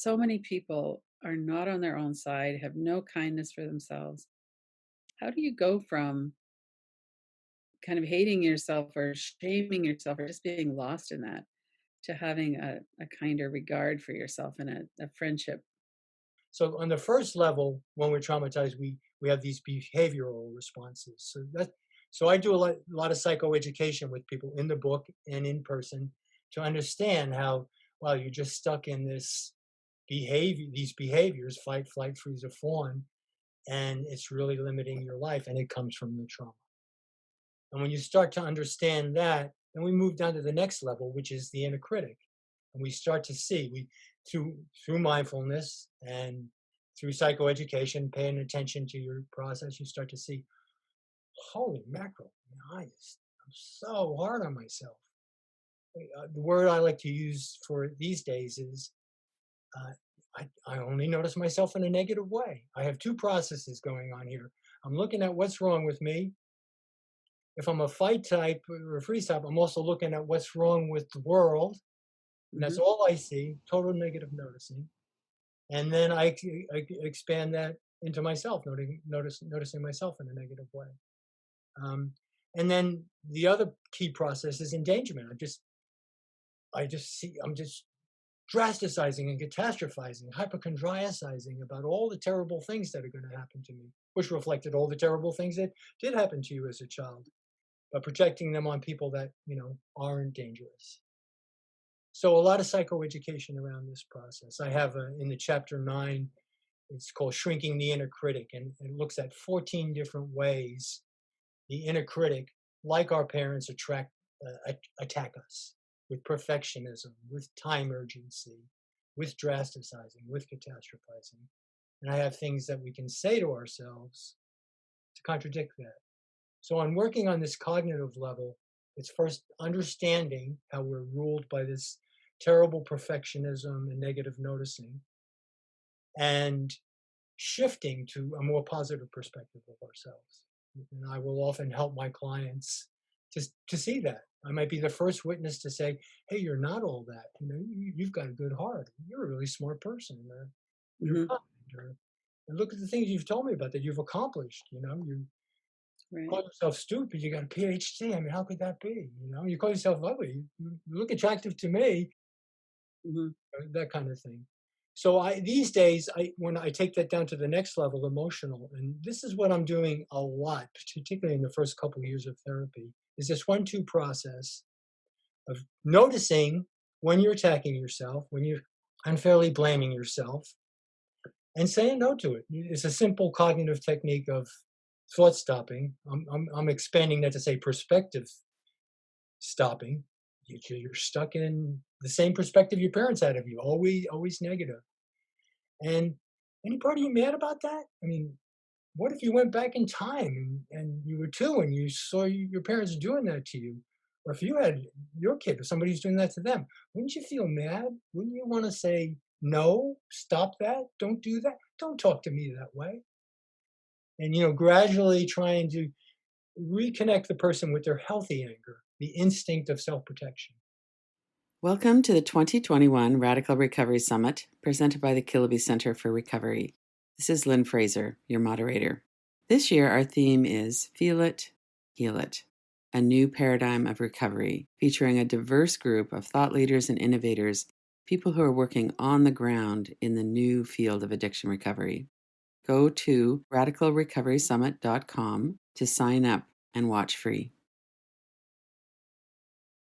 so many people are not on their own side, have no kindness for themselves. How do you go from kind of hating yourself or shaming yourself or just being lost in that to having a kinder regard for yourself and a friendship? So on the first level, when we're traumatized, we have these behavioral responses. So I do a lot of psychoeducation with people in the book and in person to understand how, well, you're just stuck in these behaviors, fight, flight, freeze, or fawn, and it's really limiting your life, and it comes from the trauma. And when you start to understand that, then we move down to the next level, which is the inner critic. And we start to see through mindfulness and through psychoeducation, paying attention to your process, you start to see, holy mackerel, I'm so hard on myself. The word I like to use for these days is uh, I only notice myself in a negative way. I have two processes going on here. I'm looking at what's wrong with me. If I'm a fight type or a freeze type, I'm also looking at what's wrong with the world. And that's Mhm. all I see, total negative noticing. And then I expand that into myself, noticing myself in a negative way. Um, and then the other key process is endangerment. I'm just drasticizing and catastrophizing, hypochondriacizing about all the terrible things that are going to happen to me, which reflected all the terrible things that did happen to you as a child, but projecting them on people that, aren't dangerous. So a lot of psychoeducation around this process. I have in the chapter 9, it's called Shrinking the Inner Critic, and it looks at 14 different ways the inner critic, like our parents, attack us with perfectionism, with time urgency, with drasticizing, with catastrophizing. And I have things that we can say to ourselves to contradict that. So, on working on this cognitive level, it's first understanding how we're ruled by this terrible perfectionism and negative noticing, and shifting to a more positive perspective of ourselves. And I will often help my clients to see that. I might be the first witness to say, "Hey, you're not all that. You've got a good heart. You're a really smart person. You're Mhm. kind. And look at the things you've told me about that you've accomplished. You Right. call yourself stupid. You got a PhD. I mean, how could that be? You call yourself ugly. You look attractive to me. Mhm. That kind of thing. So these days, when I take that down to the next level, emotional, and this is what I'm doing a lot, particularly in the first couple of years of therapy, is this 1-2 process of noticing when you're attacking yourself, when you're unfairly blaming yourself, and saying no to it. It's a simple cognitive technique of thought stopping. I'm expanding that to say perspective stopping. You're stuck in the same perspective your parents had of you, always negative. And any part of you mad about that? I mean, what if you went back in time and you were 2 and you saw your parents doing that to you? Or if you had your kid or somebody's doing that to them, wouldn't you feel mad? Wouldn't you want to say, no, stop that, don't do that, don't talk to me that way? And, gradually trying to reconnect the person with their healthy anger, the instinct of self protection. Welcome to the 2021 Radical Recovery Summit, presented by the Kiloby Center for Recovery. This is Lynn Fraser, your moderator. This year, our theme is Feel It, Heal It, a new paradigm of recovery, featuring a diverse group of thought leaders and innovators, people who are working on the ground in the new field of addiction recovery. Go to radicalrecoverysummit.com to sign up and watch free.